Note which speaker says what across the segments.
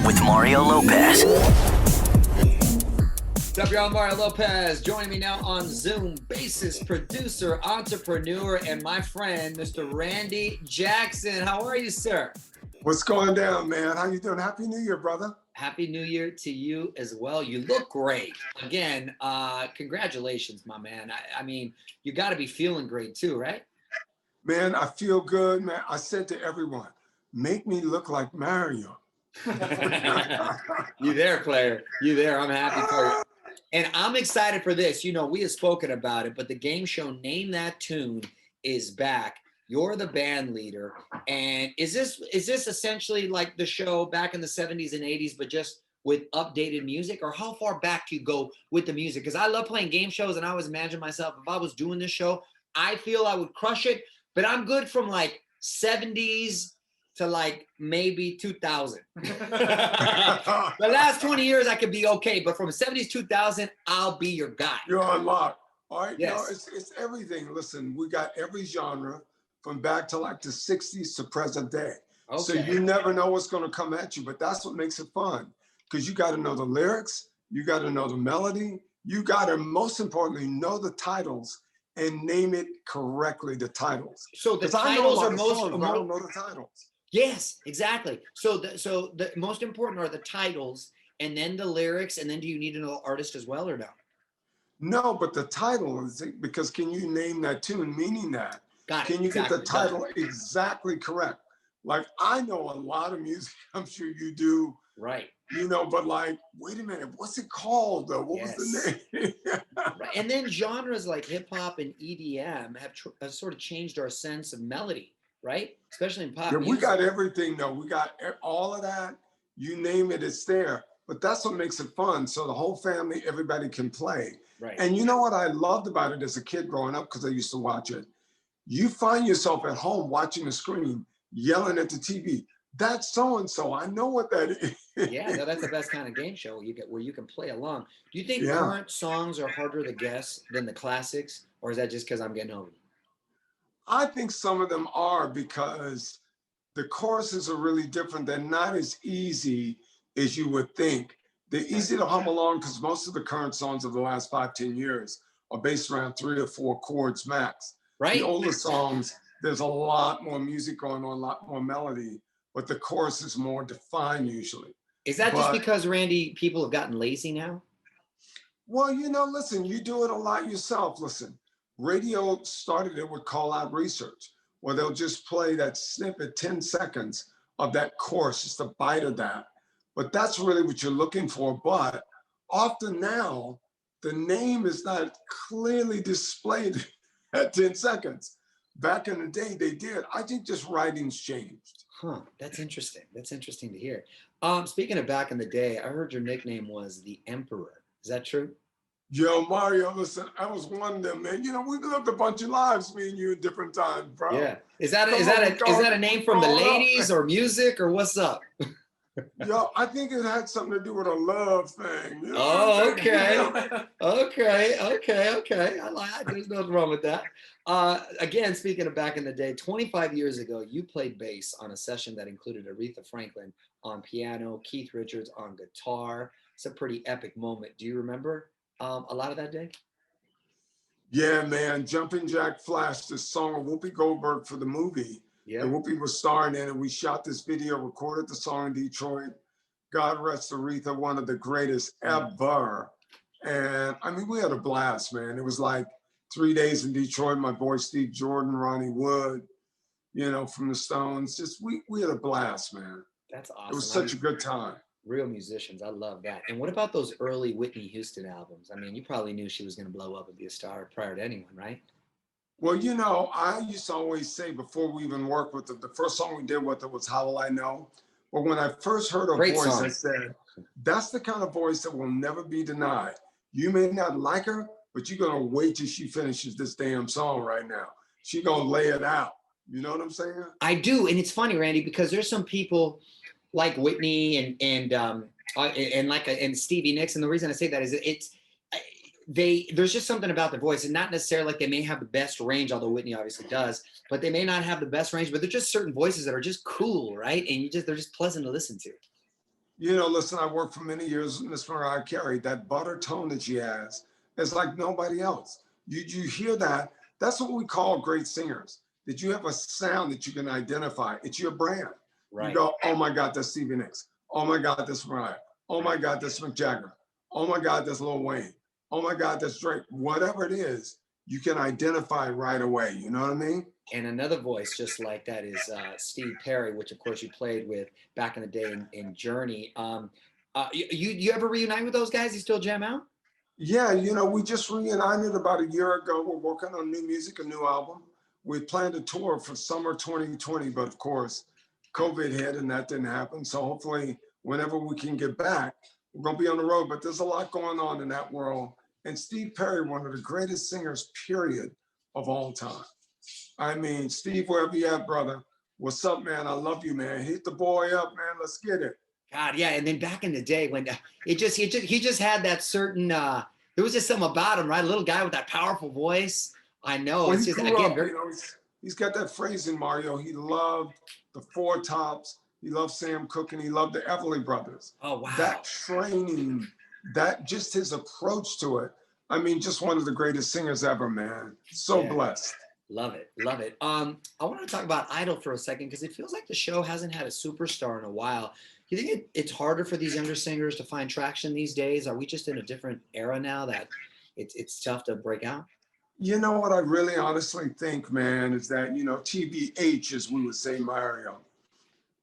Speaker 1: with Mario Lopez.
Speaker 2: What's up, y'all? Mario Lopez joining me now on Zoom. Bassist, producer, entrepreneur, and my friend, Mr. Randy Jackson. How are you, sir?
Speaker 3: What's going down, man? How you doing? Happy New Year, brother.
Speaker 2: Happy New Year to you as well. You look great. Again, congratulations, my man. I mean, you got to be feeling great too, right?
Speaker 3: Man, I feel good, man. I said to everyone, make me look like Mario.
Speaker 2: You there, player. You there. I'm happy for you. And I'm excited for this. You know, we have spoken about it, but the game show Name That Tune is back. You're the band leader. And is this essentially like the show back in the 70s and 80s, but just with updated music? Or how far back do you go with the music? Because I love playing game shows, and I always imagine myself, if I was doing this show, I feel I would crush it. But I'm good from like 70s to like maybe 2000. The last 20 years I could be okay, but from 70s 2000, I'll be your guy.
Speaker 3: You're on lock. All right.
Speaker 2: Yes.
Speaker 3: No, it's everything. Listen, we got every genre from back to like the 60s to present day.
Speaker 2: Okay.
Speaker 3: So you never know what's going to come at you, but that's what makes it fun. Because you got to know the lyrics, you got to know the melody, you got to, most importantly, know the titles and name it correctly, the titles.
Speaker 2: So the titles are most.
Speaker 3: I don't know the titles.
Speaker 2: Yes, exactly. So the most important are the titles, and then the lyrics, and then do you need to know the artist as well or no?
Speaker 3: No, but the title is because can you name that tune meaning that?
Speaker 2: Got it.
Speaker 3: Can you
Speaker 2: exactly.
Speaker 3: get the title exactly correct? Like I know a lot of music, I'm sure you do.
Speaker 2: Right.
Speaker 3: You know, but like, wait a minute, what's it called though? What was the name?
Speaker 2: Right. And then genres like hip hop and EDM have sort of changed our sense of melody, right? Especially in pop music.
Speaker 3: We got everything though. We got all of that. You name it, it's there. But that's what makes it fun. So the whole family, everybody can play.
Speaker 2: Right.
Speaker 3: And you know what I loved about it as a kid growing up, because I used to watch it. You find yourself at home watching the screen, yelling at the TV. That's so-and-so. I know what that is.
Speaker 2: Yeah, no, that's the best kind of game show where you can play along. Do you think current songs are harder to guess than the classics, or is that just because I'm getting older?
Speaker 3: I think some of them are, because the choruses are really different. They're not as easy as you would think. They're easy to hum along because most of the current songs of the last 5-10 years are based around 3 or 4 chords max.
Speaker 2: Right.
Speaker 3: The older songs, there's a lot more music going on, a lot more melody, but the chorus is more defined usually.
Speaker 2: Is that just because, Randy, people have gotten lazy now?
Speaker 3: Well, you know, listen, you do it a lot yourself. Listen, radio started it with call out research, where they'll just play that snippet, 10 seconds of that chorus, just a bite of that. But that's really what you're looking for. But often now, the name is not clearly displayed at 10 seconds. Back in the day, they did. I think just writing's changed.
Speaker 2: Huh, that's interesting. That's interesting to hear. Speaking of back in the day, I heard your nickname was the Emperor. Is that true?
Speaker 3: Yo, Mario, listen, I was one of them, man. You know, we lived a bunch of lives, me and you, at different times, bro.
Speaker 2: Yeah. Is that a name from the ladies or music or what's up?
Speaker 3: Yo, I think it had something to do with a love thing. You know
Speaker 2: Oh, okay. Okay. There's nothing wrong with that. Again, speaking of back in the day, 25 years ago, you played bass on a session that included Aretha Franklin on piano, Keith Richards on guitar. It's a pretty epic moment. Do you remember a lot of that day?
Speaker 3: Yeah, man. Jumpin' Jack Flash, this song of Whoopi Goldberg for the movie. Yeah. And Whoopi was starring in it. We shot this video, recorded the song in Detroit. God rest Aretha, one of the greatest ever. And I mean, we had a blast, man. It was like 3 days in Detroit. My boy Steve Jordan, Ronnie Wood, you know, from the Stones. Just we had a blast, man.
Speaker 2: That's awesome.
Speaker 3: It was such a good time.
Speaker 2: Real musicians. I love that. And what about those early Whitney Houston albums? I mean, you probably knew she was going to blow up and be a star prior to anyone, right?
Speaker 3: Well, you know, I used to always say before we even worked with her, the first song we did with her was How Will I Know? But when I first heard her voice, I said, that's the kind of voice that will never be denied. You may not like her, but you're going to wait till she finishes this damn song right now. She's going to lay it out. You know what I'm saying?
Speaker 2: I do. And it's funny, Randy, because there's some people like Whitney and Stevie Nicks. And the reason I say that is there's just something about their voice, and not necessarily like they may have the best range, although Whitney obviously does, but they may not have the best range, but they're just certain voices that are just cool, right? And they're just pleasant to listen to.
Speaker 3: Listen, I worked for many years with Miss Mariah Carey. That butter tone that she has is like nobody else. You hear that? That's what we call great singers. That you have a sound that you can identify. It's your brand. You
Speaker 2: Right.
Speaker 3: go, oh my God, that's Stevie Nicks. Oh my God, that's Mariah. Oh my God, that's Mick Jagger. Oh my God, that's Lil Wayne. Oh my God, that's Drake. Whatever it is, you can identify right away. You know what I mean?
Speaker 2: And another voice just like that is Steve Perry, which of course you played with back in the day in Journey. You ever reunite with those guys? You still jam out?
Speaker 3: Yeah, we just reunited about a year ago. We're working on new music, a new album. We planned a tour for summer 2020, but of course, COVID hit and that didn't happen. So hopefully, whenever we can get back, we're going to be on the road. But there's a lot going on in that world. And Steve Perry, one of the greatest singers, period, of all time. I mean, Steve, wherever you at, brother, what's up, man? I love you, man. Hit the boy up, man. Let's get it.
Speaker 2: God, yeah. And then back in the day when he just had that certain there was just something about him, right? A little guy with that powerful voice. I know.
Speaker 3: When
Speaker 2: It's
Speaker 3: he
Speaker 2: just
Speaker 3: grew
Speaker 2: again
Speaker 3: up,
Speaker 2: very
Speaker 3: he's got that phrase in Mario. He loved the Four Tops. He loved Sam Cooke, and he loved the Everly Brothers.
Speaker 2: oh wow.
Speaker 3: That training, that just his approach to it. I mean, just one of the greatest singers ever, man. So
Speaker 2: Yeah.
Speaker 3: blessed.
Speaker 2: Love it. Love it. I want to talk about Idol for a second because it feels like the show hasn't had a superstar in a while. Do you think it's harder for these younger singers to find traction these days? Are we just in a different era now that it's tough to break out?
Speaker 3: You know what I really honestly think, man, is that, TBH, as we would say, Mario.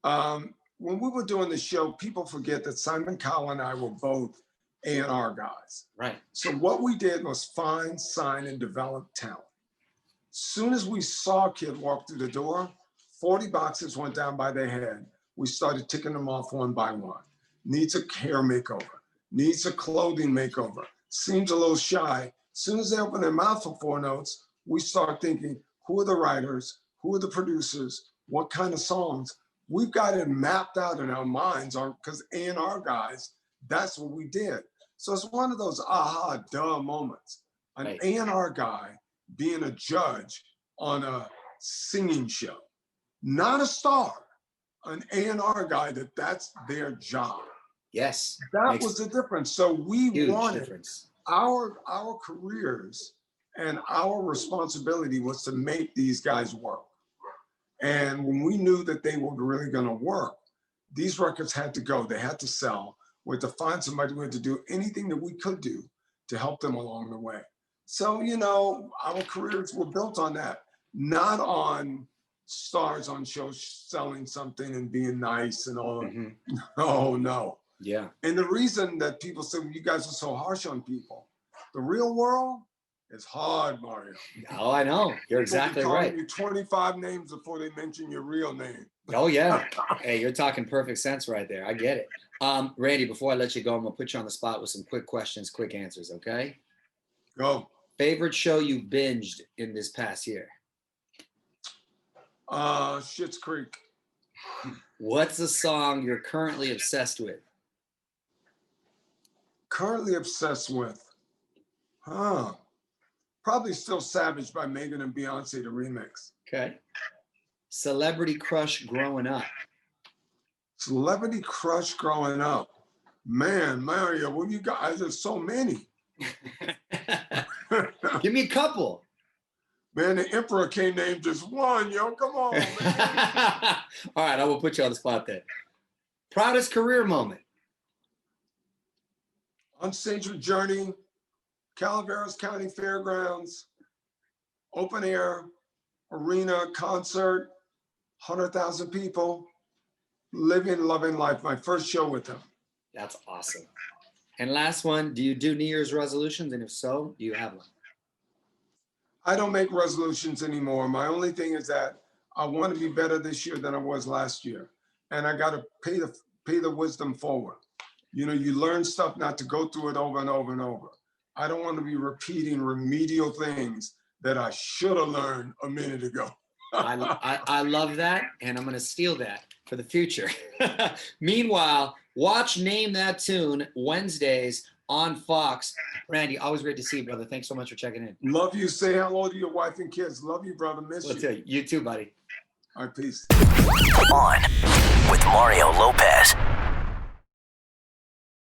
Speaker 3: When we were doing the show, people forget that Simon Cowell and I were both A&R guys.
Speaker 2: Right.
Speaker 3: So what we did was find, sign, and develop talent. Soon as we saw a kid walk through the door, 40 boxes went down by their head. We started ticking them off one by one. Needs a hair makeover, needs a clothing makeover, seems a little shy. Soon as they open their mouth for 4 notes, we start thinking, who are the writers? Who are the producers? What kind of songs? We've got it mapped out in our minds, because A&R guys, that's what we did. So it's one of those aha, duh moments. An
Speaker 2: Right.
Speaker 3: A&R guy being a judge on a singing show, not a star, an A&R guy that's their job.
Speaker 2: Yes.
Speaker 3: That was the difference. So we
Speaker 2: huge
Speaker 3: wanted
Speaker 2: difference.
Speaker 3: our careers, and our responsibility was to make these guys work. And when we knew that they were really going to work, these records had to go. They had to sell. We had to find somebody who had to do anything that we could do to help them along the way. So, our careers were built on that, not on stars on shows selling something and being nice and all.
Speaker 2: Mm-hmm.
Speaker 3: Oh, no.
Speaker 2: Yeah.
Speaker 3: And the reason that people say, well, you guys are so harsh on people, the real world is hard, Mario.
Speaker 2: Oh, I know. You're exactly right.
Speaker 3: You 25 names before they mention your real name.
Speaker 2: Oh, yeah. Hey, you're talking perfect sense right there. I get it. Randy, before I let you go, I'm going to put you on the spot with some quick questions, quick answers, okay?
Speaker 3: Go.
Speaker 2: Favorite show you binged in this past year?
Speaker 3: Schitt's Creek.
Speaker 2: What's a song you're currently obsessed with?
Speaker 3: Currently obsessed with? Probably still Savage by Megan and Beyonce, the remix.
Speaker 2: Okay. Celebrity crush growing up?
Speaker 3: Celebrity crush growing up. Man, Mario, well, you guys, there's so many.
Speaker 2: Give me a couple.
Speaker 3: Man, the Emperor can't name just one, yo. Come on, man.
Speaker 2: All right, I will put you on the spot then. Proudest career moment?
Speaker 3: On stage with Journey, Calaveras County Fairgrounds, open air, arena, concert, 100,000 people, living, loving life. My first show with them.
Speaker 2: That's awesome. And last one, do you do New Year's resolutions? And if so, do you have one?
Speaker 3: I don't make resolutions anymore. My only thing is that I want to be better this year than I was last year. And I got to pay the wisdom forward. You learn stuff not to go through it over and over and over. I don't want to be repeating remedial things that I should have learned a minute ago.
Speaker 2: I love that, and I'm going to steal that for the future. Meanwhile, watch Name That Tune Wednesdays on Fox. Randy, always great to see you, brother. Thanks so much for checking in.
Speaker 3: Love you. Say hello to your wife and kids. Love you, brother. Miss you.
Speaker 2: You too, buddy.
Speaker 3: All right, peace.
Speaker 1: On with Mario Lopez.